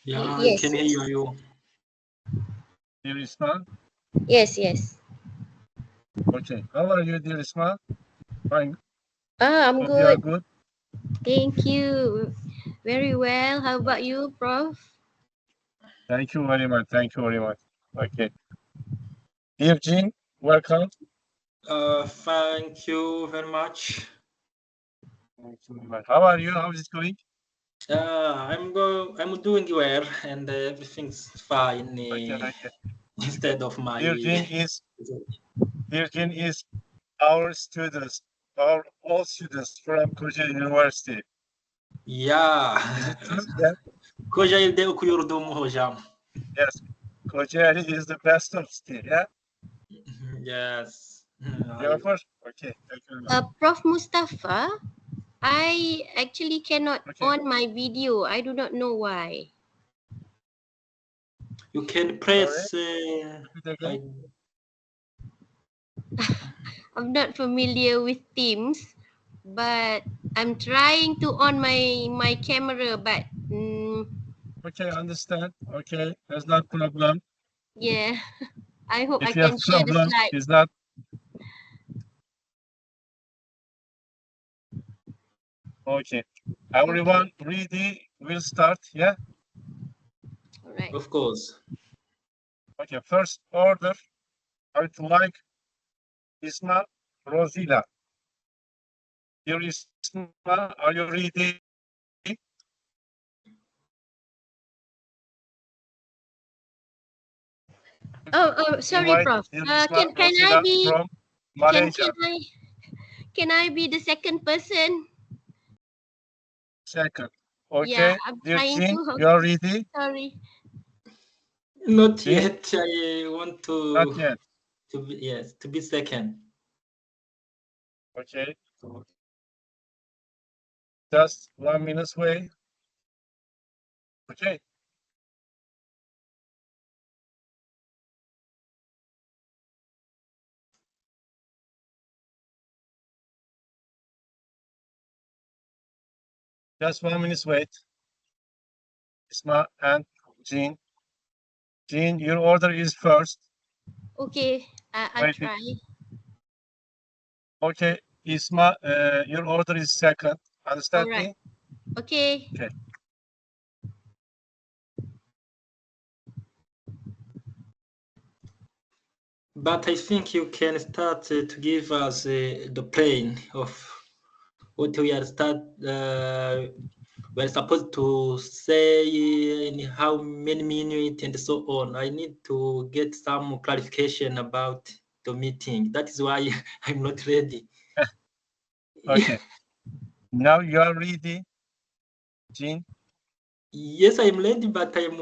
Yeah, I Yes, can yes. hear you. Dear Isma? Yes, yes. Okay. How are you, dear Isma? Fine. I'm Hope you are good. good. Thank you. Very well. How about Okay. you, Prof? Thank you very much. Thank you very much. Okay. Dear Jean, welcome. Thank you very much. Thank you very much. How are you? How is it going? I'm doing well, and everything's fine. Okay, okay. Instead of my Dear Jean is our students, our all students from Kocaeli University. yeah. Is it true? Yeah. Kocaeli'de okuyordum hocam. Yes. Kocaeli is the best of city. Yeah. Yes. You're first. Okay. Thank you very much. Prof Mustafa, I actually cannot Okay. on my video. I do not know why. You can press. Repeat again. I'm not familiar with Teams, but I'm trying to on my camera, but Okay, understand. Okay, there's not problem. yeah, I hope I If you have can share the problem, slide. it's not. Okay. Everyone ready? We'll start. Yeah. All right. Of course. Okay. First order. I'd like Isma Rosila. Dear Isma, are you ready? Oh, sorry, Invite Prof. dear Isma Can I Rosila be from can Malaysia. can I be the second person? Second. Okay. Yeah, I'm Dear trying Jean, to. you are ready? Sorry. Not Jean? yet. I want to. Not yet. To be second. Okay. Just 1 minute wait. Okay. Just 1 minute wait. Isma and Jean. Jean, your order is first. Okay, I Wait. try. Okay, Isma, your order is second. Understand All right. me? Okay. Okay. But I think you can start to give us the plan of what we are we're supposed to say in how many minutes and so on. I need to get some clarification about the meeting. That is why I'm not ready. Okay. Now you are ready, Jean? Yes, I'm ready, but I'm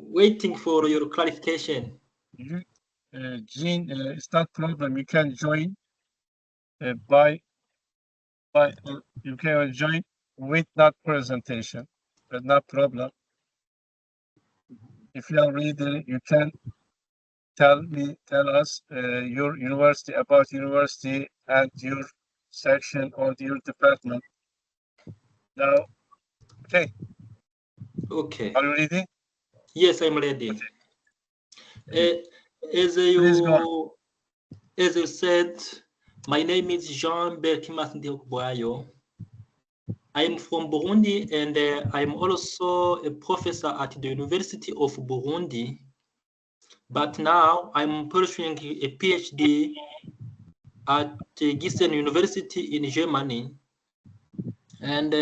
waiting for your clarification. You, Jean, it's not problem. You can join by you can join with that presentation. But not problem. If you are ready, you can tell us your university about university and your section or your department. Now, okay. Okay. Are you ready? Yes, I'm ready. Okay. As you said, my name is Jean Berkimas Ndiokboayo. I'm from Burundi, and I'm also a professor at the University of Burundi. But now I'm pursuing a PhD at Gießen University in Germany. And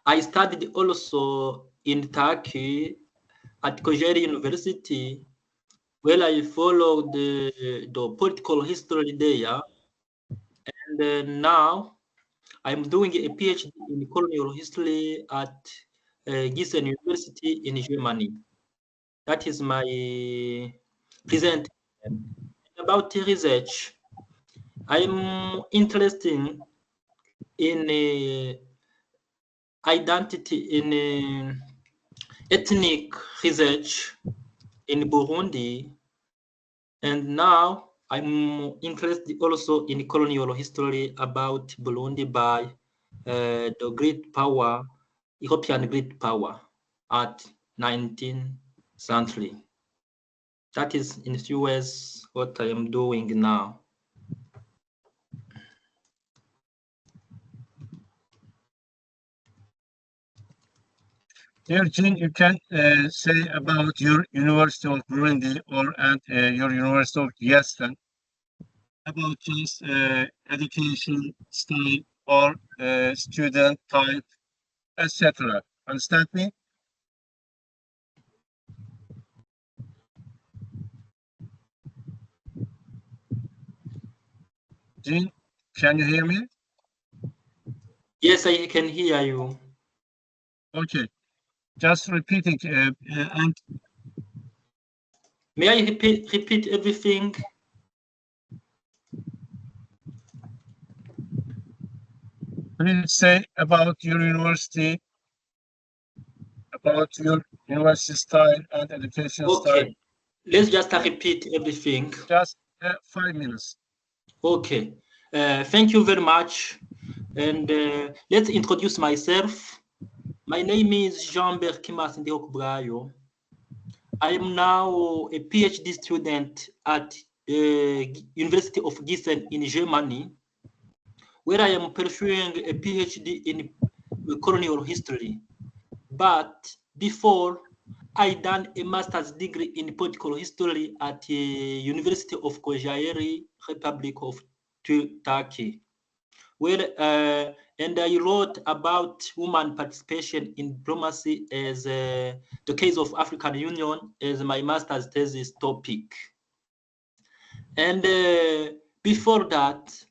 I studied also in Turkey at Kocaeli University, where I followed the political history there. And now I'm doing a PhD in colonial history at Gießen University in Germany. That is my present. About research, I'm interested in identity, in ethnic research in Burundi, and now I'm interested also in colonial history about Burundi by the great power, European great power at 19th century. That is, in a few ways, what I am doing now. Dear Jean, you can say about your University of Burundi and your University of Yesten about just education style or student type, etc. Understand me? Jean, can you hear me? Yes, I can hear you. Okay, just repeating and May I repeat everything? please say about your university style and education style. Okay, let's just repeat everything. Just 5 minutes. Okay, thank you very much. And let's introduce myself. My name is Jean-Bert Kimas Ndiokbrayo. I am now a PhD student at University of Gießen in Germany, where I am pursuing a PhD in colonial history. But before, I done a master's degree in political history at the University of Kocaeli, Republic of Turkey, where and I wrote about woman participation in diplomacy as the case of African Union as my master's thesis topic. And before that,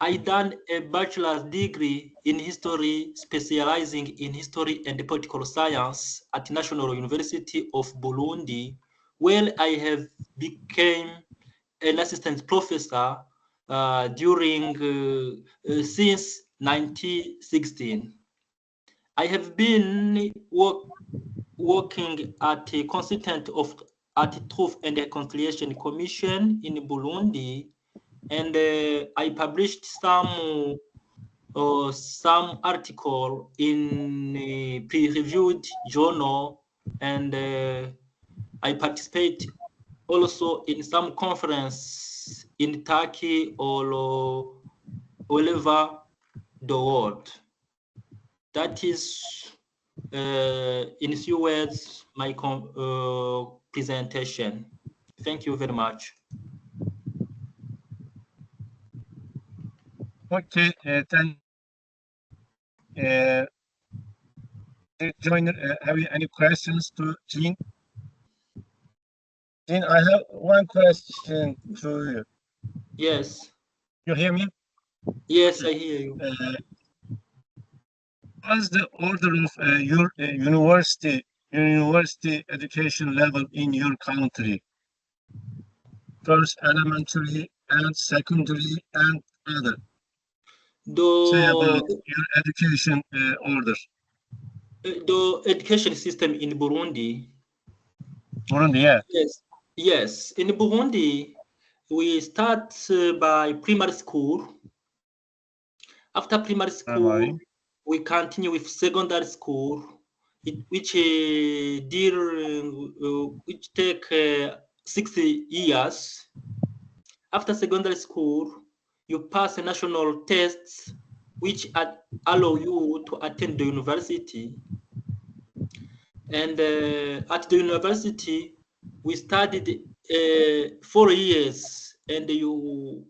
I done a bachelor's degree in history, specializing in history and political science at National University of Burundi, where I have became an assistant professor during since 1916. I have been working at a consultant of at Truth and Reconciliation Commission in Burundi, and I published some article in a peer-reviewed journal, and I participate also in some conference in Turkey or all over the world. That is, in a few words, my presentation. Thank you very much. Okay, thank joiner. Have you any questions to Jean? Jean, I have one question to you. Yes. You hear me? Yes, I hear you. What's the order of your university education level in your country? First, elementary, and secondary, and other. Say about your education order. The education system in Burundi. Burundi, yeah. Yes. In Burundi, we start by primary school. After primary school, we continue with secondary school, which take 60 years. After secondary school, you pass a national tests, which allow you to attend the university. And at the university, we studied 4 years, and you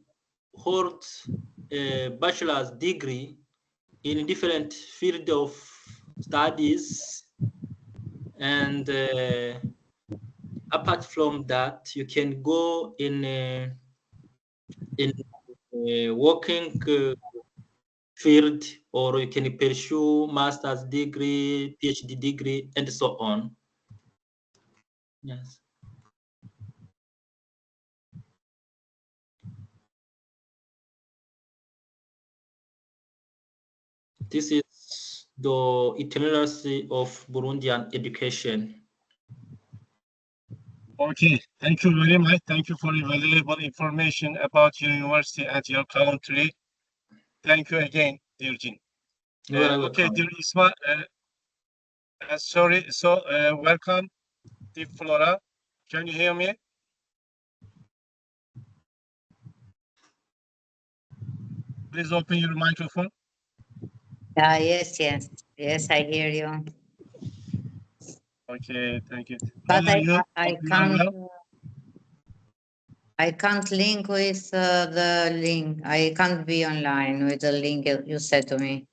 hold a bachelor's degree in different field of studies. And apart from that, you can go in working field, or you can pursue master's degree, PhD degree, and so on. Yes. This is the itinerary of Burundian education. Okay, thank you very much. Thank you for your valuable information about your university and your country. Thank you again, dear Jean. You are Okay, welcome. dear Isma, Sorry. So, welcome, Deep Flora. Can you hear me? Please open your microphone. Yes, I hear you. Okay, thank you. But How are you? I Hope you are can't. well. I can't link with the link. I can't be online with the link you said to me.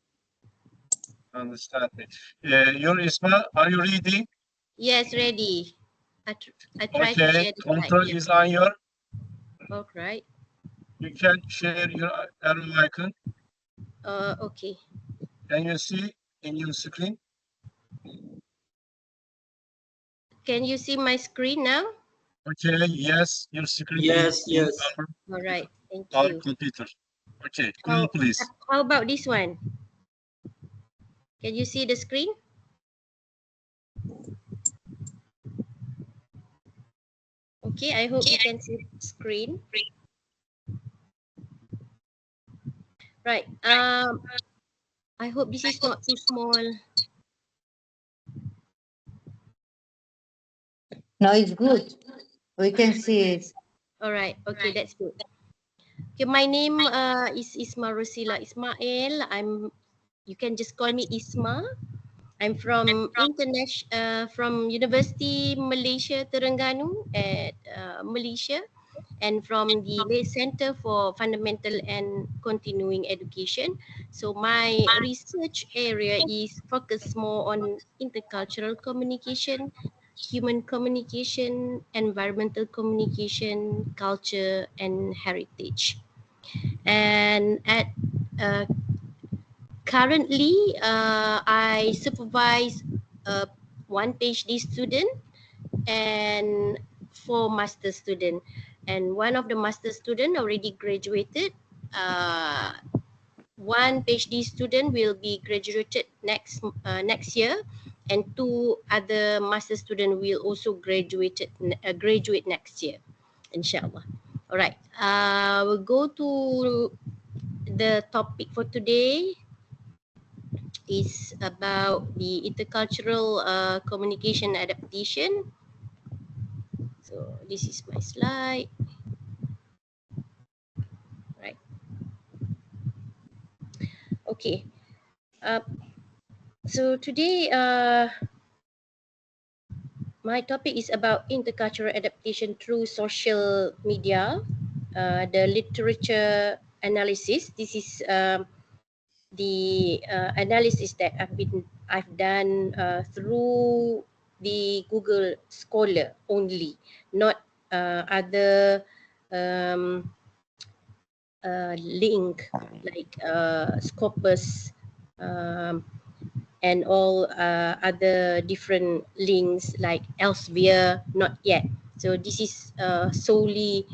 Understand me. Your Isma, are you ready? Yes, ready. I try to Okay, share the slide. control Yeah. is on your. All right. You can share your arrow icon. Okay. Can you see in your screen? Can you see my screen now? Okay, yes, your screen Yes, is in yes. All right. Thank our you. computer. Okay, go on, please. How about this one? Can you see the screen? Okay, I hope you can see the screen. Right. I hope this is not too small. No, it's good. We can see it. All right. Okay, that's good. Okay, my name is Isma Rosila Ismail. You can just call me Isma. I'm from from University Malaysia Terengganu at Malaysia, and from the Lay Center for Fundamental and Continuing Education. So my research area is focused more on intercultural communication, human communication, environmental communication, culture, and heritage. And at uh, currently, I supervise one PhD student and 4 master student, and one of the master student already graduated. One PhD student will be graduated next year, and 2 other master student will also graduate next year, inshallah. All right, we'll go to the topic for today. Is about the intercultural communication adaptation. So this is my slide. Right. Okay. So today, my topic is about intercultural adaptation through social media, the literature analysis. This is the analysis that I've done through the Google Scholar only, not other um, link like Scopus and all other different links like Elsevier, not yet. So this is solely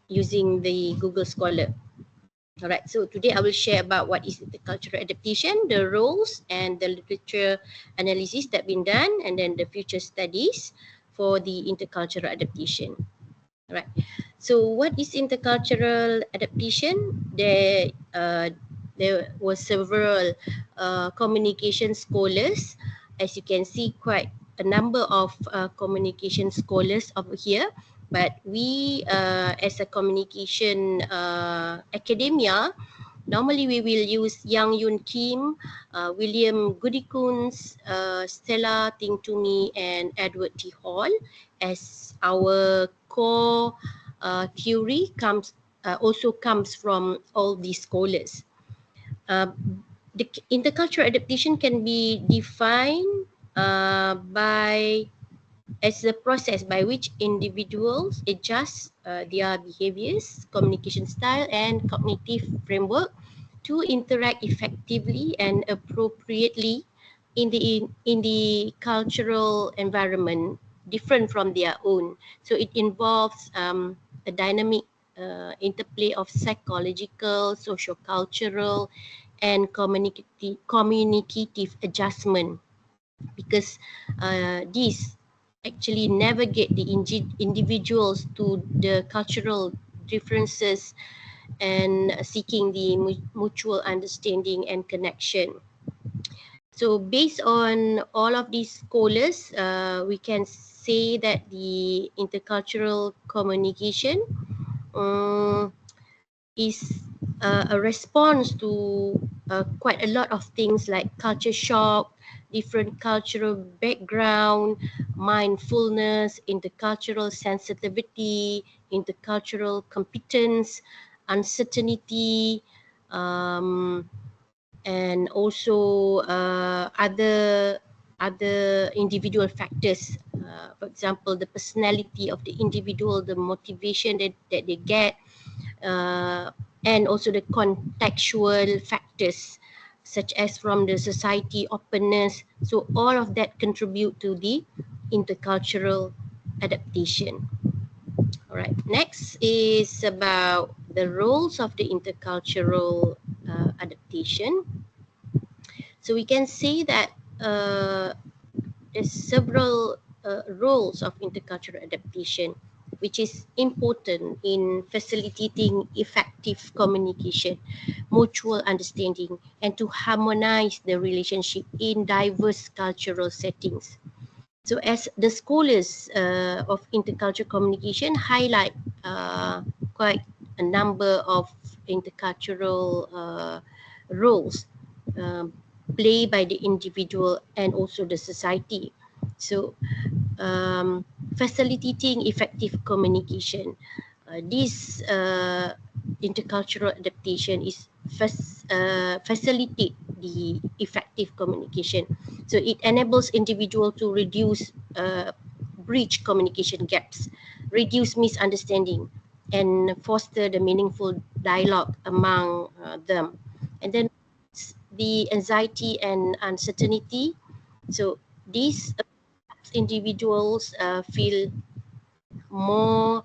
using the Google Scholar. All right, so today I will share about what is the cultural adaptation, the roles and the literature analysis that been done, and then the future studies for the intercultural adaptation. All right, so what is intercultural adaptation? There were several communication scholars. As you can see, quite a number of communication scholars over here. But we, as a communication academia, normally we will use Yang Yun Kim, William Goodikuns, Stella Tingtumi, and Edward T. Hall as our core theory also comes from all these scholars. The intercultural adaptation can be defined as the process by which individuals adjust their behaviors, communication style, and cognitive framework to interact effectively and appropriately in the cultural environment different from their own. So it involves a dynamic interplay of psychological, socio-cultural, and communicative adjustment, because these actually navigate the individuals to the cultural differences and seeking the mutual understanding and connection. So based on all of these scholars, we can say that the intercultural communication is a response to quite a lot of things like culture shock, different cultural background, mindfulness, intercultural sensitivity, intercultural competence, uncertainty, and also other individual factors. For example, the personality of the individual, the motivation that they get, and also the contextual factors such as from the society openness. So all of that contribute to the intercultural adaptation. All right, next is about the roles of the intercultural adaptation. So we can say that there's several roles of intercultural adaptation, which is important in facilitating effective communication, mutual understanding, and to harmonize the relationship in diverse cultural settings. So as the scholars of intercultural communication highlight quite a number of intercultural roles played by the individual and also the society. So facilitating effective communication. This intercultural adaptation is facilitate the effective communication. So it enables individual to reduce bridge communication gaps, reduce misunderstanding, and foster the meaningful dialogue among them. And then the anxiety and uncertainty. So these individuals feel more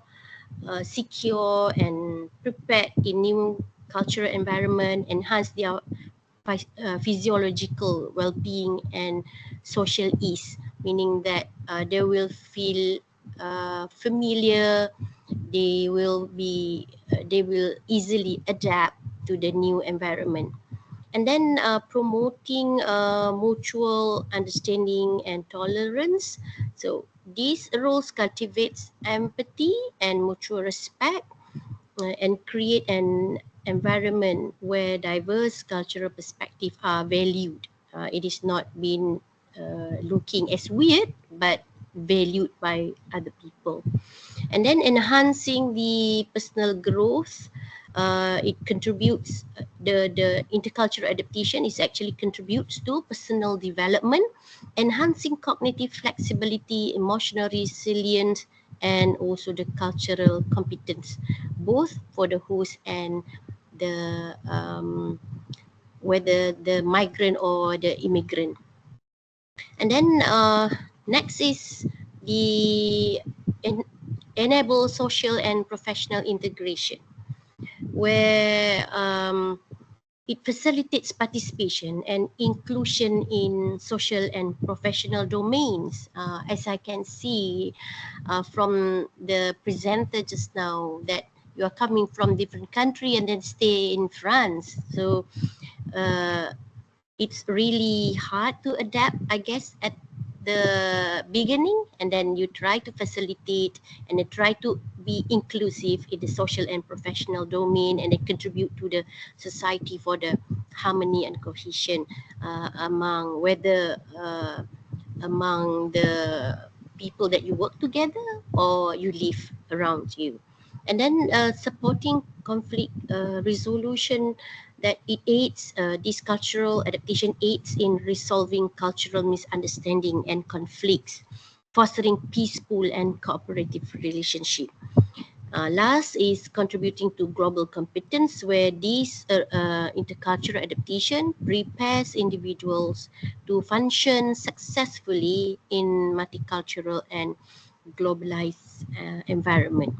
secure and prepared in new cultural environment, enhance their physiological well-being and social ease, meaning that they will feel familiar, they will easily adapt to the new environment. And then promoting mutual understanding and tolerance. So these roles cultivates empathy and mutual respect and create an environment where diverse cultural perspectives are valued. It is not being looking as weird, but valued by other people. And then enhancing the personal growth. It contributes, the intercultural adaptation is actually contributes to personal development, enhancing cognitive flexibility, emotional resilience, and also the cultural competence, both for the host and the whether the migrant or the immigrant. And then next is the enable social and professional integration, where it facilitates participation and inclusion in social and professional domains. As I can see from the presenter just now, that you are coming from different country and then stay in France. So it's really hard to adapt, I guess, at the beginning, and then you try to facilitate and then try to be inclusive in the social and professional domain, and then contribute to the society for the harmony and cohesion among among the people that you work together or you live around you. And then supporting conflict resolution, that it aids, this cultural adaptation aids in resolving cultural misunderstanding and conflicts, fostering peaceful and cooperative relationship. Last is contributing to global competence, where this intercultural adaptation prepares individuals to function successfully in multicultural and globalized environment.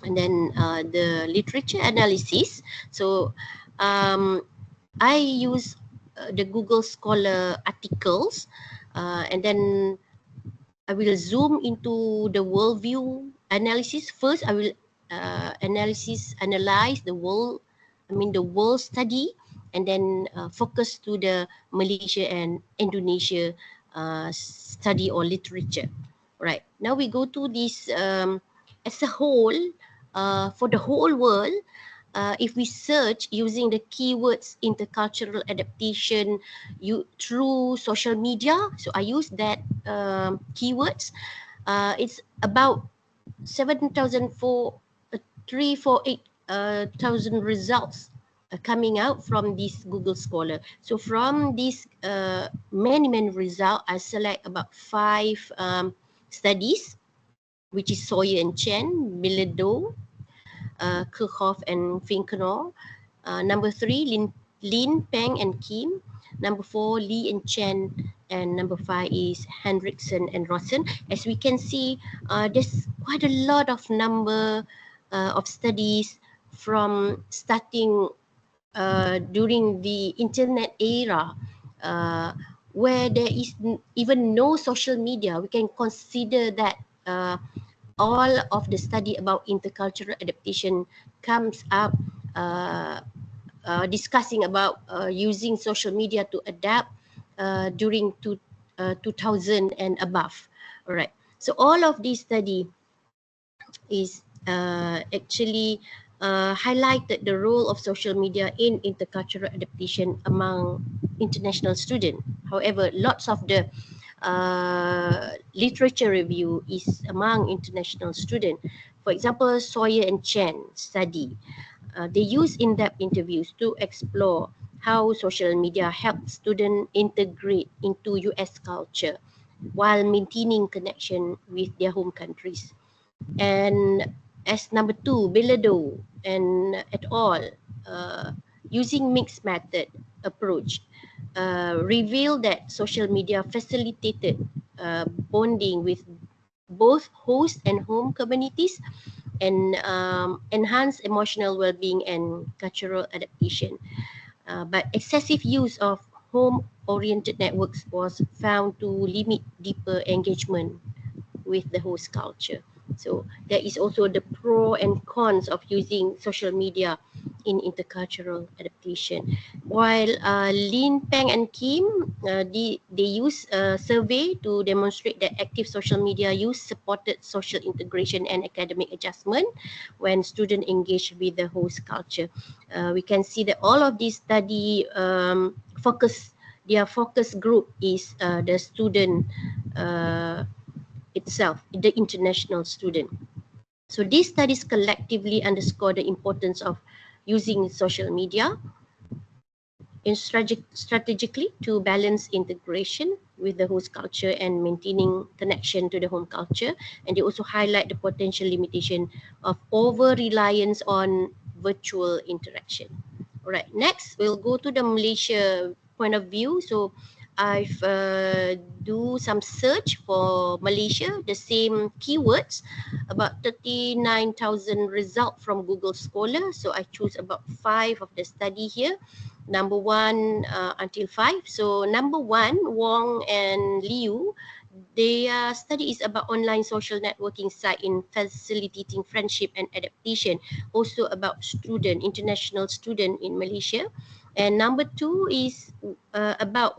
And then the literature analysis. So I use the Google Scholar articles, and then I will zoom into the worldview analysis. First, I will analyze the world, the world study, and then focus to the Malaysia and Indonesia study or literature. Right, now we go to this as a whole, for the whole world. If we search using the keywords intercultural adaptation through social media, so I use that keywords, it's about 348,000 results coming out from this Google Scholar. So from this many results, I select about 5 studies, which is Sawyer and Chen, Bilodeau, Kirchhoff and Finkenau. Number 3, Lin, Peng and Kim. Number 4, Lee and Chen. And number 5 is Hendrickson and Rossen. As we can see, there's quite a lot of number of studies from starting during the internet era, where there is even no social media. We can consider that all of the study about intercultural adaptation comes up discussing about using social media to adapt during 2000 and above. All right, so all of this study is actually highlighted the role of social media in intercultural adaptation among international students. However, lots of the literature review is among international students. For example, Sawyer and Chen study. They use in-depth interviews to explore how social media helps students integrate into US culture while maintaining connection with their home countries. And as number 2, Bilodeau and et al. Using mixed method approach revealed that social media facilitated bonding with both host and home communities and enhance emotional well-being and cultural adaptation. But excessive use of home-oriented networks was found to limit deeper engagement with the host culture. So there is also the pro and cons of using social media in intercultural adaptation. While Lin, Peng and Kim, they use a survey to demonstrate that active social media use supported social integration and academic adjustment when students engage with the host culture. We can see that all of these study their focus group is the student itself, the international student. So these studies collectively underscore the importance of using social media in strategically to balance integration with the host culture and maintaining connection to the home culture. And they also highlight the potential limitation of over-reliance on virtual interaction. All right, next we'll go to the Malaysia point of view. So I've do some search for Malaysia, the same keywords, about 39,000 results from Google Scholar. So I choose about 5 of the study here, number 1 until 5. So number 1, Wong and Liu, their study is about online social networking site in facilitating friendship and adaptation, also about international student in Malaysia. And number 2 is about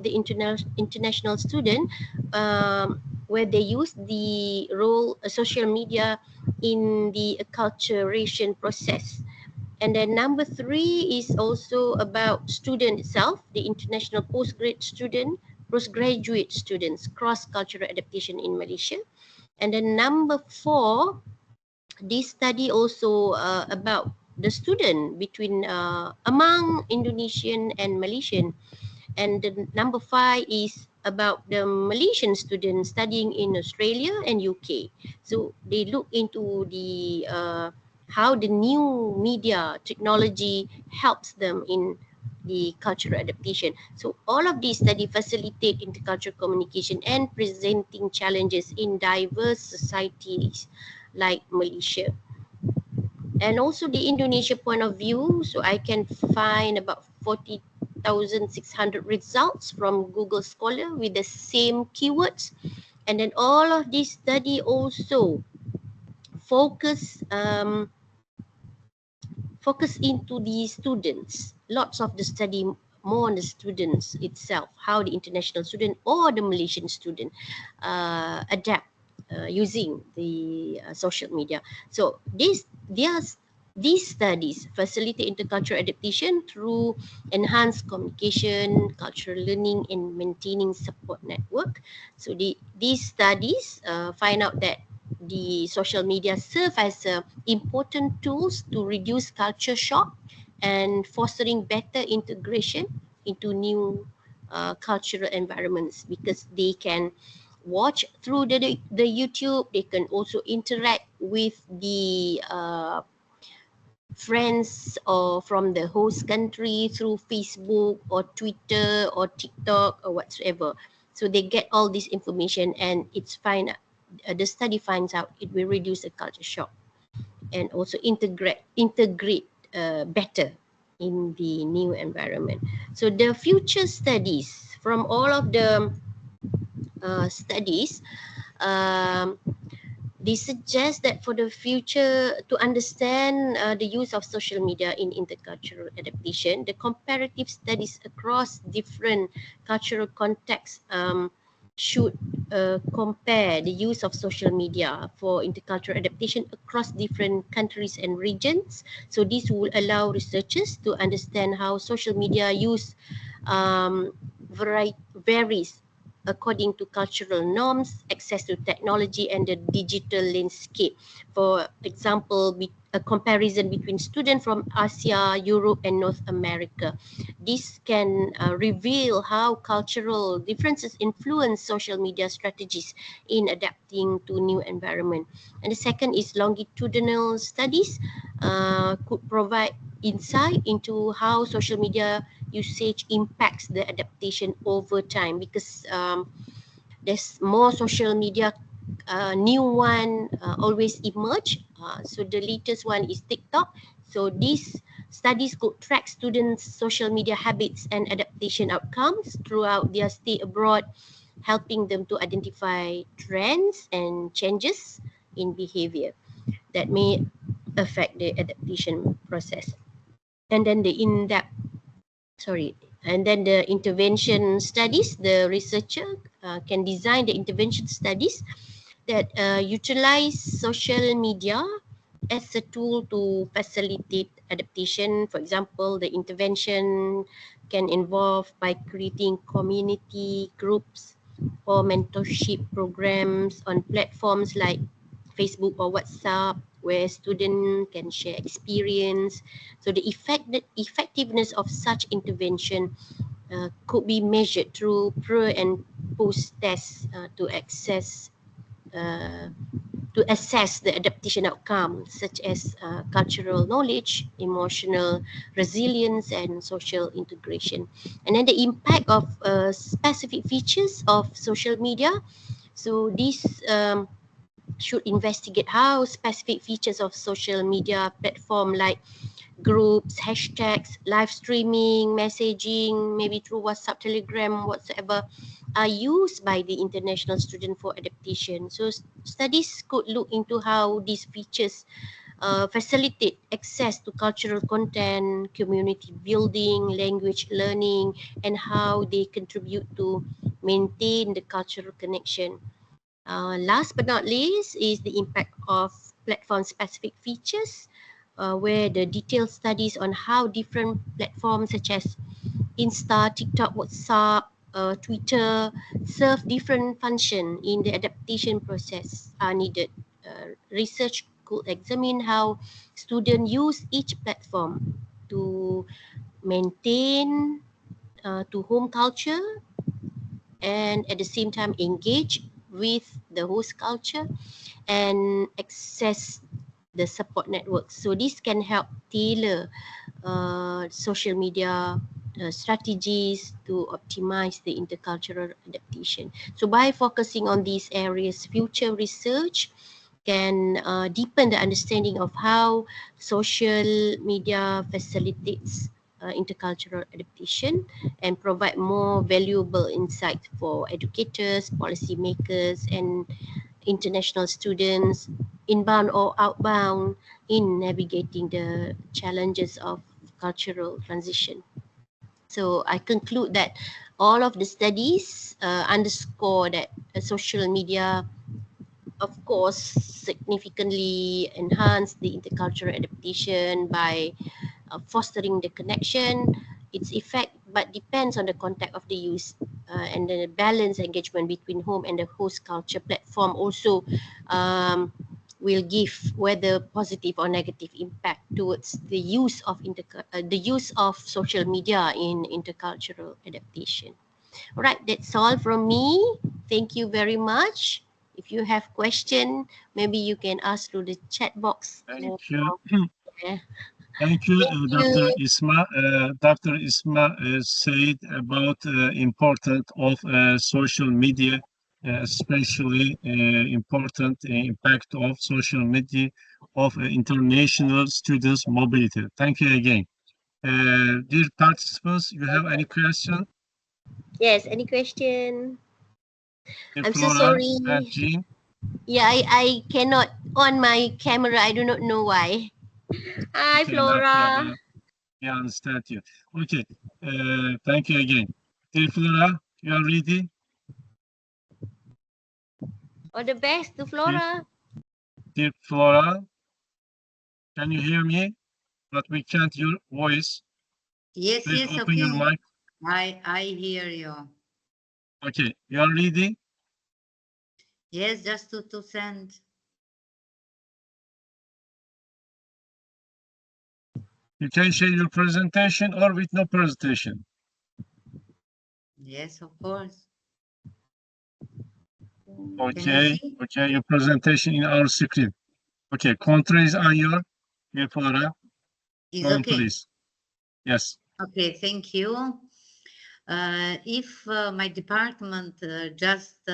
the international student, where they use the role of social media in the acculturation process. And then number 3 is also about student itself, the international postgraduate students, cross-cultural adaptation in Malaysia. And then number 4, this study also about the student between among Indonesian and Malaysian. And the number 5 is about the Malaysian students studying in Australia and UK. So they look into the how the new media technology helps them in the cultural adaptation. So all of these study facilitate intercultural communication and presenting challenges in diverse societies like Malaysia. And also the Indonesia point of view, so I can find about 40,600 results from Google Scholar with the same keywords. And then all of this study also focus focus into the students. Lots of the study more on the students itself, how the international student or the Malaysian student adapt using the social media. So these studies facilitate intercultural adaptation through enhanced communication, cultural learning, and maintaining support network. So these studies find out that the social media serve as important tools to reduce culture shock and fostering better integration into new cultural environments, because they can watch through the YouTube. They can also interact with the friends or from the host country through Facebook or Twitter or TikTok or whatsoever. So they get all this information, and it's fine. The study finds out it will reduce the culture shock and also integrate better in the new environment. So the future studies, from all of the studies, um, they suggest that for the future, to understand the use of social media in intercultural adaptation, the comparative studies across different cultural contexts should compare the use of social media for intercultural adaptation across different countries and regions. So this will allow researchers to understand how social media use varies according to cultural norms, access to technology, and the digital landscape. For example, a comparison between students from Asia, Europe, and North America. This can reveal how cultural differences influence social media strategies in adapting to new environment. And the second is longitudinal studies could provide insight into how social media usage impacts the adaptation over time, because there's more social media, new one always emerge. So the latest one is TikTok. So these studies could track students' social media habits and adaptation outcomes throughout their stay abroad, helping them to identify trends and changes in behavior that may affect the adaptation process. And then the intervention studies, the researcher can design the intervention studies that utilize social media as a tool to facilitate adaptation. For example, the intervention can involve by creating community groups or mentorship programs on platforms like Facebook or WhatsApp, where students can share experience. So the effectiveness of such intervention could be measured through pre and post tests to assess the adaptation outcomes, such as cultural knowledge, emotional resilience, and social integration. And then the impact of specific features of social media. So this should investigate how specific features of social media platform like groups, hashtags, live streaming, messaging, maybe through WhatsApp, Telegram, whatsoever, are used by the international student for adaptation. So studies could look into how these features facilitate access to cultural content, community building, language learning, and how they contribute to maintain the cultural connection. Last but not least is the impact of platform-specific features, where the detailed studies on how different platforms such as Insta, TikTok, WhatsApp, Twitter serve different function in the adaptation process are needed. Research could examine how students use each platform to maintain to home culture, and at the same time engage with the host culture and access the support networks. So this can help tailor social media strategies to optimize the intercultural adaptation. So by focusing on these areas, future research can deepen the understanding of how social media facilitates intercultural adaptation and provide more valuable insight for educators, policymakers, and international students inbound or outbound in navigating the challenges of cultural transition. So I conclude that all of the studies underscore that social media, of course, significantly enhance the intercultural adaptation by fostering the connection. Its effect but depends on the context of the use and the balance engagement between home and the host culture platform also will give whether positive or negative impact towards the use of social media in intercultural adaptation. All right, that's all from me. Thank you very much. If you have question, maybe you can ask through the chat box. Thank you. Yeah. Thank you, Thank Dr. you. Isma. Dr. Isma said about important of social media, especially important impact of social media of international students' mobility. Thank you again. Dear participants, you have any question? Yes, any question? Dear I'm so Flora and sorry. Jean? Yeah, I cannot on my camera. I do not know why. Hi, Okay, no Flora. problem. Yeah, I understand you. Okay, thank you again. Dear Flora, you are ready? All the best to Flora. Dear Flora, can you hear me? But we can't hear your voice. Yes, Please yes, open your okay. mic. I hear you. Okay, you are ready? Yes, just to send. You can share your presentation or with no presentation. Yes, of course. Can you Okay, see? okay, your presentation in our screen. Okay, control is on your, dear Flora. Is Go on, okay. please. Yes. Okay, thank you. If my department just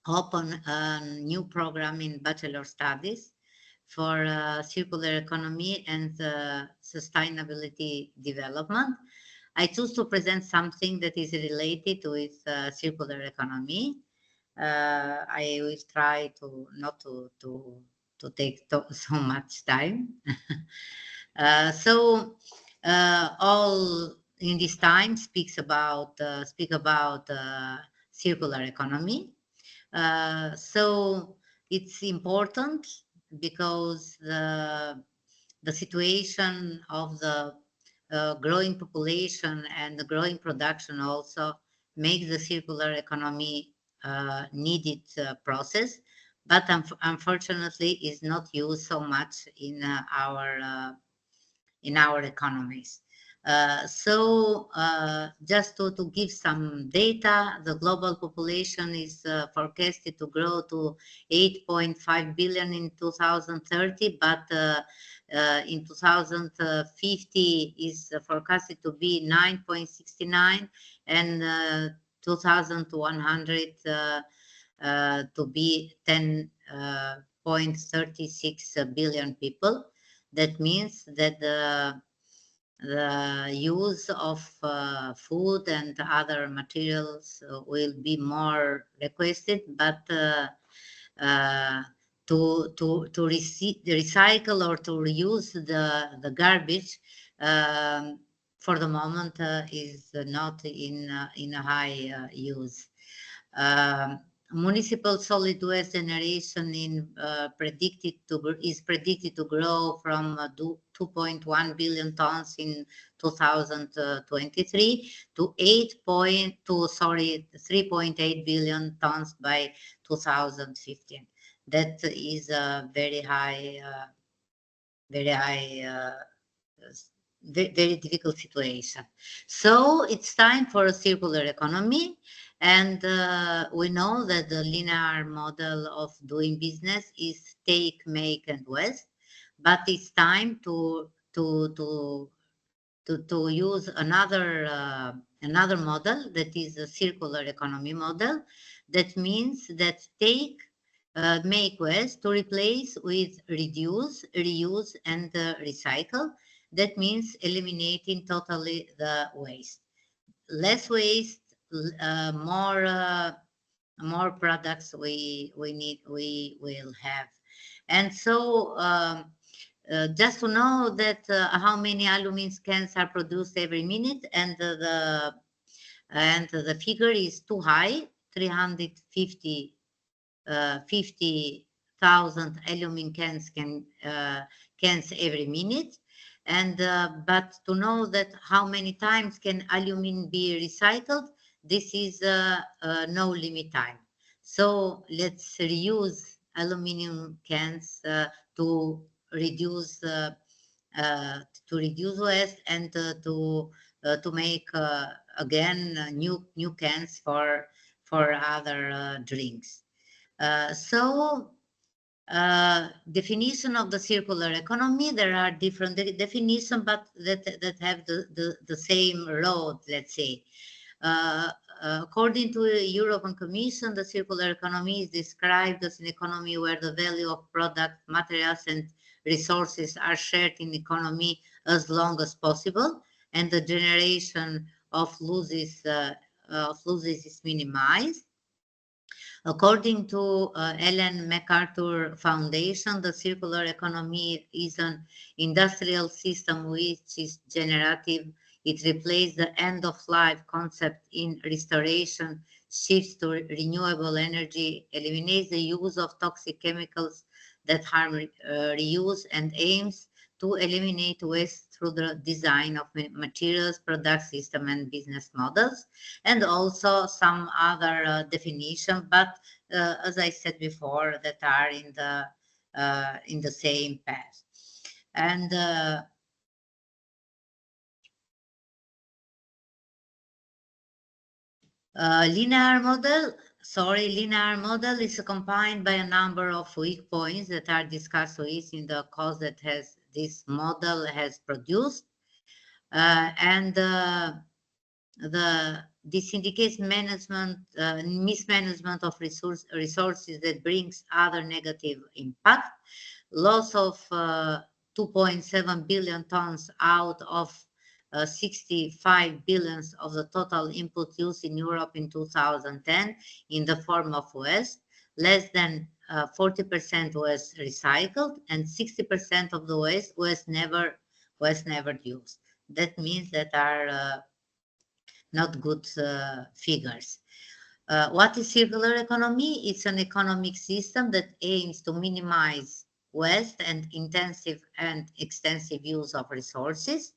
open a new program in Bachelor Studies for circular economy and sustainability development, I choose to present something that is related with circular economy. I will try to not to take so much time. So all in this time speak about circular economy. So it's important because the situation of the growing population and the growing production also makes the circular economy needed process, but unfortunately is not used so much in our economies. So just to give some data, the global population is forecasted to grow to 8.5 billion in 2030, but in 2050 is forecasted to be 9.69, and 2100 to be 10.36 billion people. That means that the use of food and other materials will be more requested, but to recycle or to reuse the garbage for the moment is not in a high use. Municipal solid waste generation is predicted to grow from 2.1 billion tons in 2023 to 3.8 billion tons by 2015. That is a very high, very difficult situation. So it's time for a circular economy, and we know that the linear model of doing business is take, make, and waste, but it's time to use another model that is a circular economy model. That means that take, make waste to replace with reduce, reuse, and recycle. That means eliminating totally the waste. Less waste, more products we will have. And so just to know that how many aluminum cans are produced every minute, and the figure is too high, 50,000 aluminum cans cans every minute. And but to know that how many times can aluminum be recycled, this is no limit time. So let's reuse aluminum cans to reduce waste, and to make again new cans for other drinks. So definition of the circular economy, there are different definitions, but that have the same road, let's say. According to the European Commission, the circular economy is described as an economy where the value of product, materials, and resources are shared in the economy as long as possible, and the generation of losses is minimized. According to Ellen MacArthur Foundation, the circular economy is an industrial system which is generative. It replaces the end-of-life concept in restoration, shifts to renewable energy, eliminates the use of toxic chemicals that harm reuse, and aims to eliminate waste through the design of materials, product system, and business models, and also some other definition, but as I said before, that are in the same path. And linear model is accompanied by a number of weak points that are discussed with in the cause that has this model has produced, and this indicates mismanagement of resources that brings other negative impact, loss of 2.7 billion tons out of 65 billions of the total input used in Europe in 2010 in the form of waste. Less than 40% was recycled, and 60% of the waste was never used. That means that are not good figures. What is circular economy? It's an economic system that aims to minimize waste and intensive and extensive use of resources.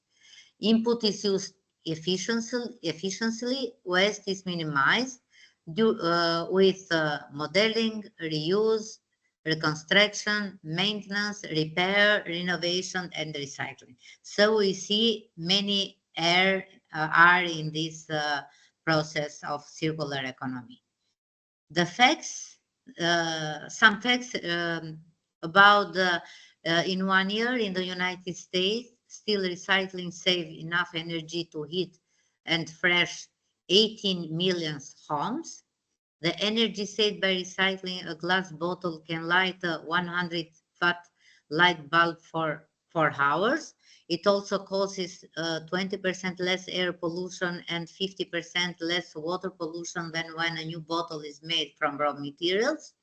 Input is used efficiently, waste is minimized with modeling, reuse, reconstruction, maintenance, repair, renovation, and recycling. So we see many are in this process of circular economy. The facts, some facts about in 1 year in the United States, steel recycling save enough energy to heat and fresh 18 million homes. The energy saved by recycling a glass bottle can light a 100-watt light bulb for 4 hours. It also causes 20% less air pollution and 50% less water pollution than when a new bottle is made from raw materials.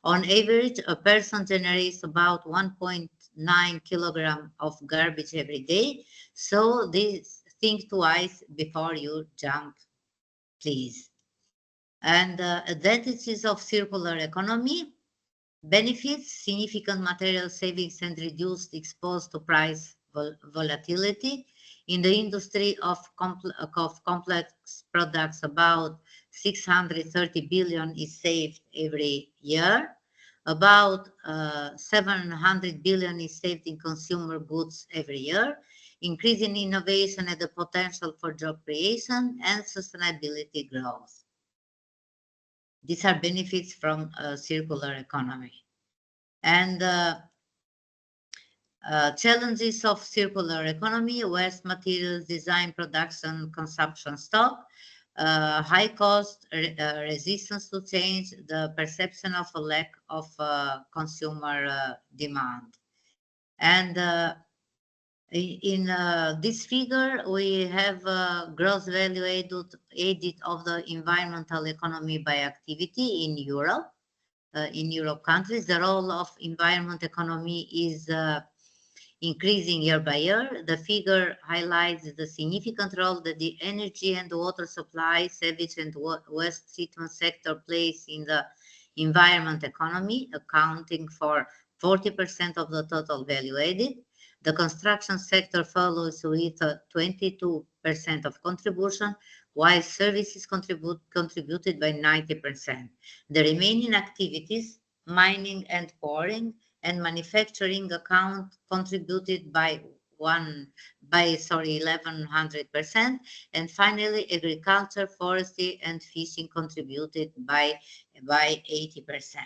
On average, a person generates about 1.9 kilograms of garbage every day. So think twice before you jump, please. And advantages of circular economy: benefits, significant material savings and reduced exposed to price volatility. In the industry of complex products, about 630 billion is saved every year. About 700 billion is saved in consumer goods every year, increasing innovation and the potential for job creation and sustainability growth. These are benefits from circular economy. And challenges of circular economy: waste materials, design, production, consumption, stock, high cost, resistance to change, the perception of a lack of consumer demand. And in this figure, we have gross value added of the environmental economy by activity in Europe. in Europe countries. The role of environment economy is increasing year by year. The figure highlights the significant role that the energy and water supply, sewage and waste treatment sector plays in the environment economy, accounting for 40% of the total value added. The construction sector follows with 22% of contribution, while services contributed by 90%. The remaining activities, mining and quarrying, and manufacturing contributed by 1100%, and finally agriculture, forestry and fishing contributed by 80%.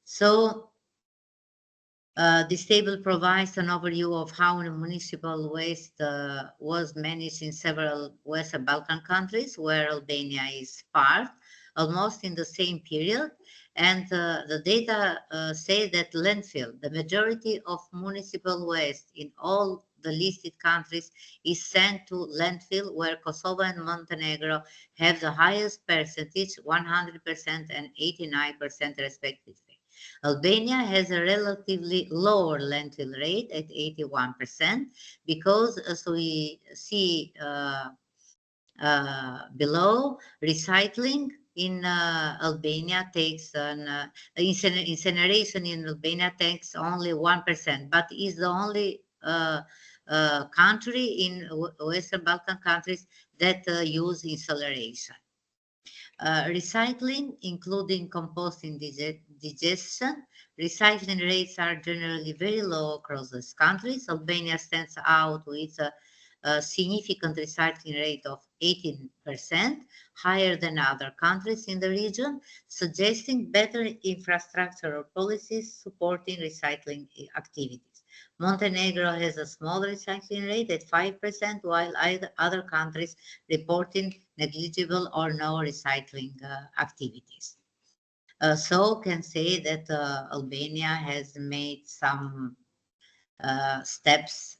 So this table provides an overview of how municipal waste was managed in several Western Balkan countries, where Albania is part, almost in the same period. And the data say that landfill, the majority of municipal waste in all the listed countries is sent to landfill, where Kosovo and Montenegro have the highest percentage, 100% and 89% respectively. Albania has a relatively lower landfill rate at 81%, because as we see below, recycling in Albania takes incineration in Albania takes only 1%, but is the only country in Western Balkan countries that use incineration. Recycling, including composting digestion, recycling rates are generally very low across these countries. Albania stands out with a significant recycling rate of 18%, higher than other countries in the region, suggesting better infrastructural policies supporting recycling activities. Montenegro has a small recycling rate at 5%, while other countries reporting negligible or no recycling activities. So can say that Albania has made some steps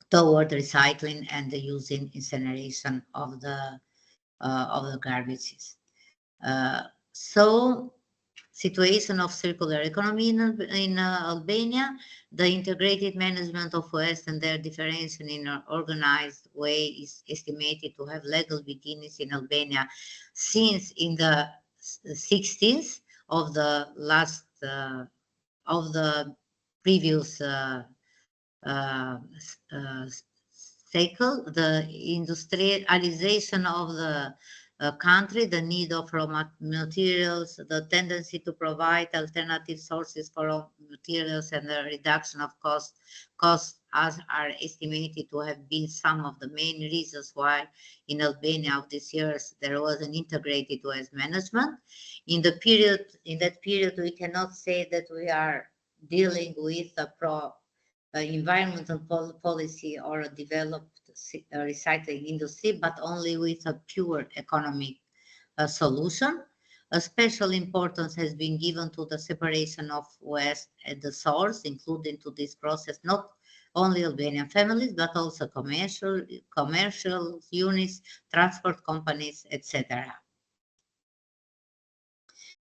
toward recycling and the using incineration of the garbages. So situation of circular economy in Albania, the integrated management of waste and their differentiation in an organized way is estimated to have legal beginnings in Albania since in the 60s of the last of the previous cycle. The industrialization of the country, the need of raw materials, the tendency to provide alternative sources for raw materials, and the reduction of costs are estimated to have been some of the main reasons why in Albania of these years there was an integrated waste management. In that period, we cannot say that we are dealing with a environmental policy or a developed recycling industry, but only with a pure economic solution. A special importance has been given to the separation of waste at the source, including to this process not only Albanian families, but also commercial units, transport companies, etc.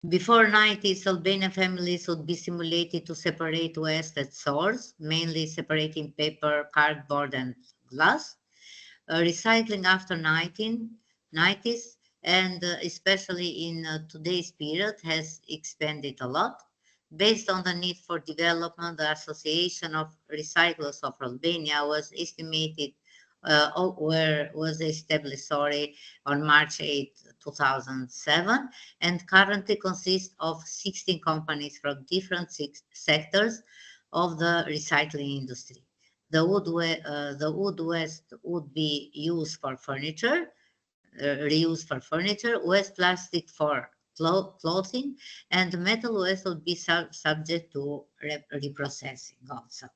Before 90s, Albanian families would be simulated to separate waste at source, mainly separating paper, cardboard, and glass. Recycling after 1990s, and especially in today's period, has expanded a lot. Based on the need for development, the Association of Recyclers of Albania was established on March 8, 2007, and currently consists of 16 companies from different sectors of the recycling industry. The wood waste would be used for furniture, reused for furniture, waste plastic for clothing, and metal waste would be subject to reprocessing also.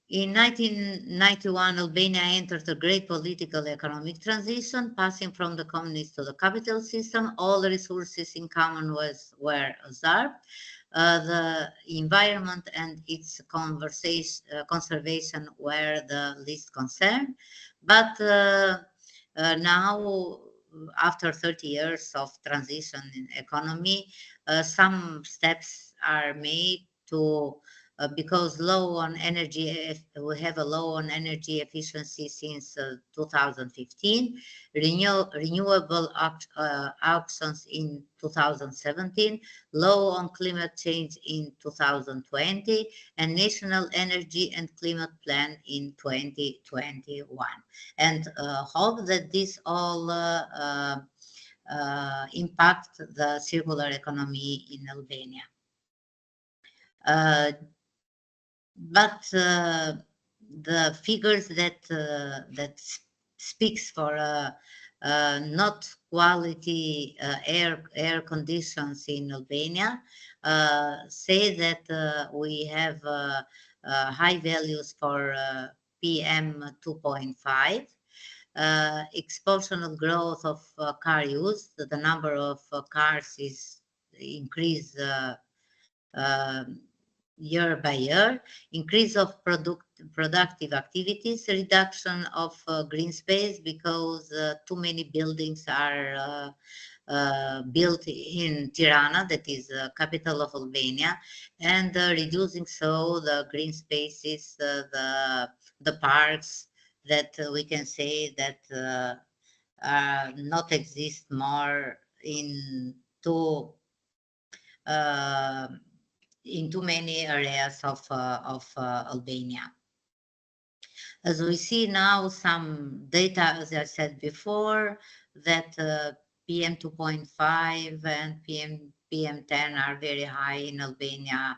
In 1991, Albania entered a great political economic transition, passing from the communist to the capital system. All the resources in common were observed. The environment and its conservation were the least concern. But now after 30 years of transition in economy, some steps are made to because low on energy, we have a low on energy efficiency since 2015, renewable auctions in 2017, low on climate change in 2020, and national energy and climate plan in 2021. And hope that this all impact the circular economy in Albania. But the figures that speaks for not quality air conditions in Albania say that we have high values for PM 2.5. Exponential growth of car use. The number of cars is increased year by year, increase of productive activities, reduction of green space because too many buildings are built in Tirana, that is the capital of Albania, and reducing so the green spaces, the parks that we can say that not exist more uh, in too many areas of Albania. As we see now, some data, as I said before, that PM 2.5 and PM10 are very high in Albania.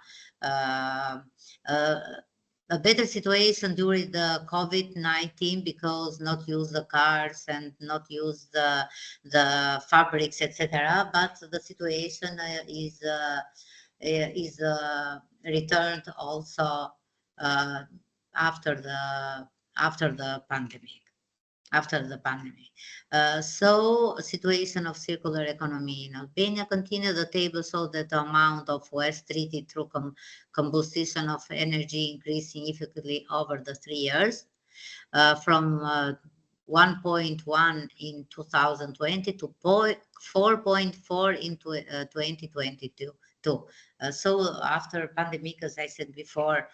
A better situation during the COVID-19 because not use the cars and not use the fabrics, etc. But the situation is returned also after the pandemic. So situation of circular economy in Albania continue. The table shows that the amount of waste treated through combustion of energy increased significantly over the 3 years, from 1.1 in 2020 to 4.4 in 2022. So after pandemic, as I said before,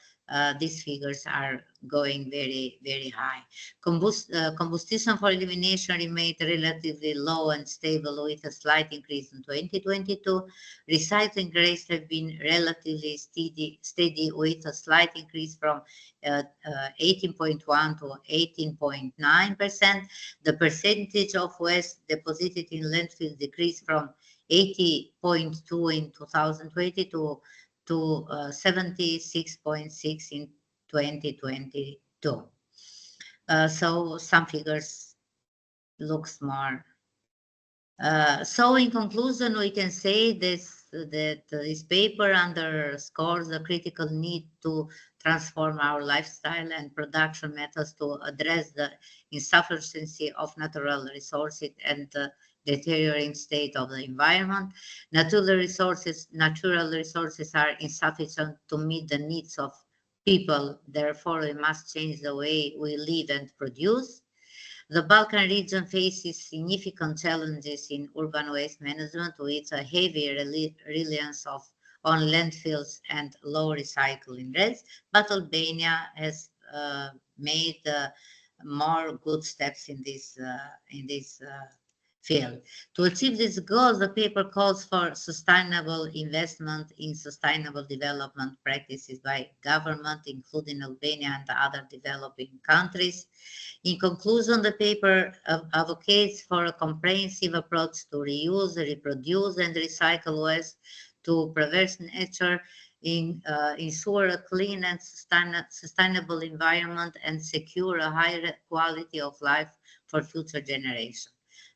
these figures are going very, very high. Combustion for elimination remained relatively low and stable with a slight increase in 2022. Recycling rates have been relatively steady with a slight increase from 18.1 to 18.9%. The percentage of waste deposited in landfills decreased from 80.2 in 2020 to 76.6 in 2022. So some figures looks more. So in conclusion, we can say that this paper underscores the critical need to transform our lifestyle and production methods to address the insufficiency of natural resources and the deteriorating state of the environment. Natural resources are insufficient to meet the needs of people. Therefore, we must change the way we live and produce. The Balkan region faces significant challenges in urban waste management with a heavy reliance on landfills and low recycling rates, but Albania has made more good steps in this field. To achieve this goal, the paper calls for sustainable investment in sustainable development practices by government, including Albania and other developing countries. In conclusion, the paper advocates for a comprehensive approach to reuse, reproduce, and recycle waste to preserve nature, ensure a clean and sustainable environment, and secure a higher quality of life for future generations.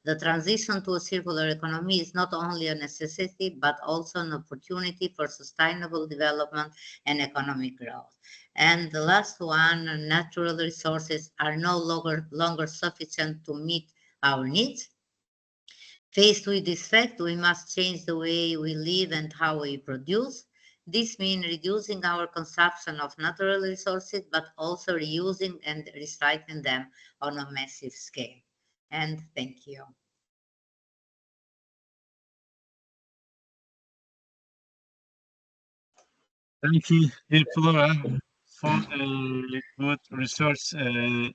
The transition to a circular economy is not only a necessity, but also an opportunity for sustainable development and economic growth. And the last one, natural resources are no longer sufficient to meet our needs. Faced with this fact, we must change the way we live and how we produce. This means reducing our consumption of natural resources, but also reusing and recycling them on a massive scale. And thank you. Thank you, dear Flora, for good research, and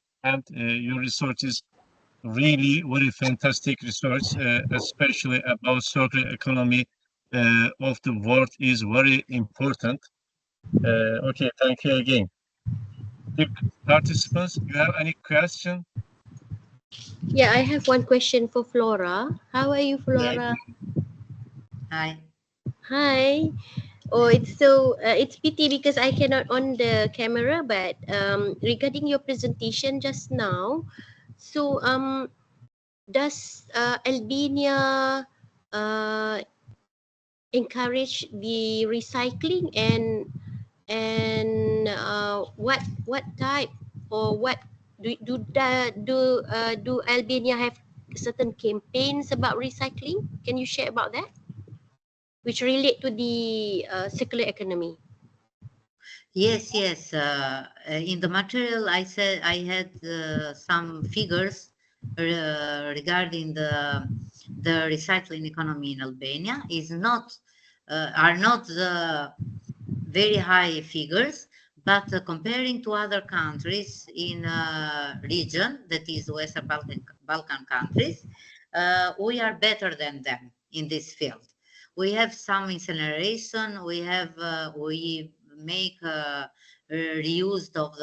your research is really very fantastic research, especially about circular economy of the world is very important. Okay, thank you again. Dear participants, you have any question? Yeah, I have one question for Flora. How are you, Flora? Hi. Hi. Oh, it's pity because I cannot on the camera, but regarding your presentation just now, so does Albania uh, encourage the recycling and what type or what do Albania have certain campaigns about recycling? Can you share about that, which relate to the circular economy? Yes, yes. In the material, I said I had some figures regarding the recycling economy in Albania. Is not Are not the very high figures, but comparing to other countries in region, that is Western Balkan countries, we are better than them in this field. We have some incineration. We make reused of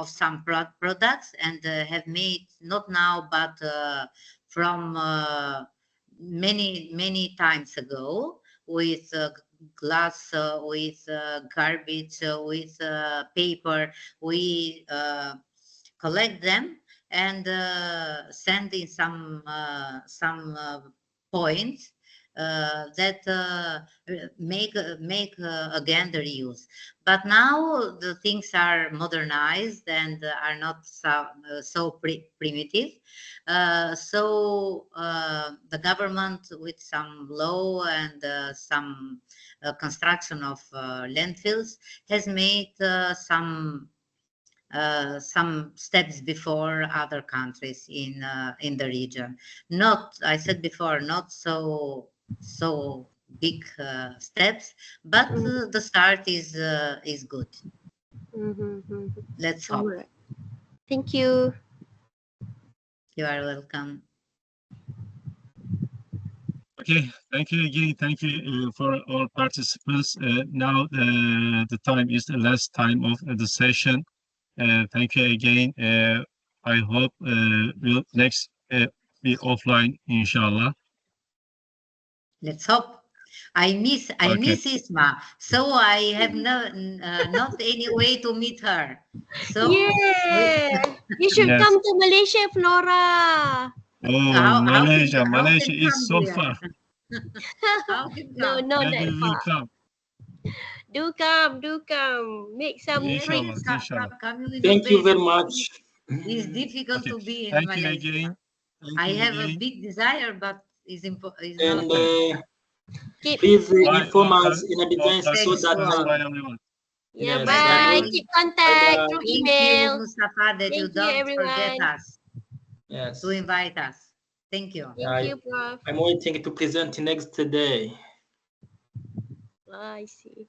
some products, and have made not now but from many times ago, with glass, with garbage, with paper. We collect them and send in some points that make again the reuse. But now the things are modernized and are not so primitive. The government, with some law and some construction of landfills, has made some steps before other countries in the region. Not, I said before, not so big steps, but the start is good. Mm-hmm. Let's All hope. right. Thank you. You are welcome. Okay, thank you again. Thank you for all participants. Now the time is the last time of the session. Thank you again. I hope we'll next be offline, inshallah. Let's hope. I miss Isma, so I have not any way to meet her. So Yeah, you should Yes. come to Malaysia, Flora. Oh, Malaysia. how Malaysia can is come so there? far. How can No, come? not Maybe that we will far. come. Do come, do come. Make some Inshallah, trips. inshallah. Coming in Thank you very Albania much. is difficult Okay, to be in thank you Malaysia. again. Thank I you have a again. big desire, but is not. And Keep. please Bye, inform all us in advance so Thanks that to all. bye, everyone. Yeah, yes, bye. Bye-bye. Keep contact bye-bye. through Thank you, email. Mustafa, that you Thank you, don't forget everyone. us Yes. to invite us. Thank you. Thank you, Prof. I'm waiting to present next day. I see.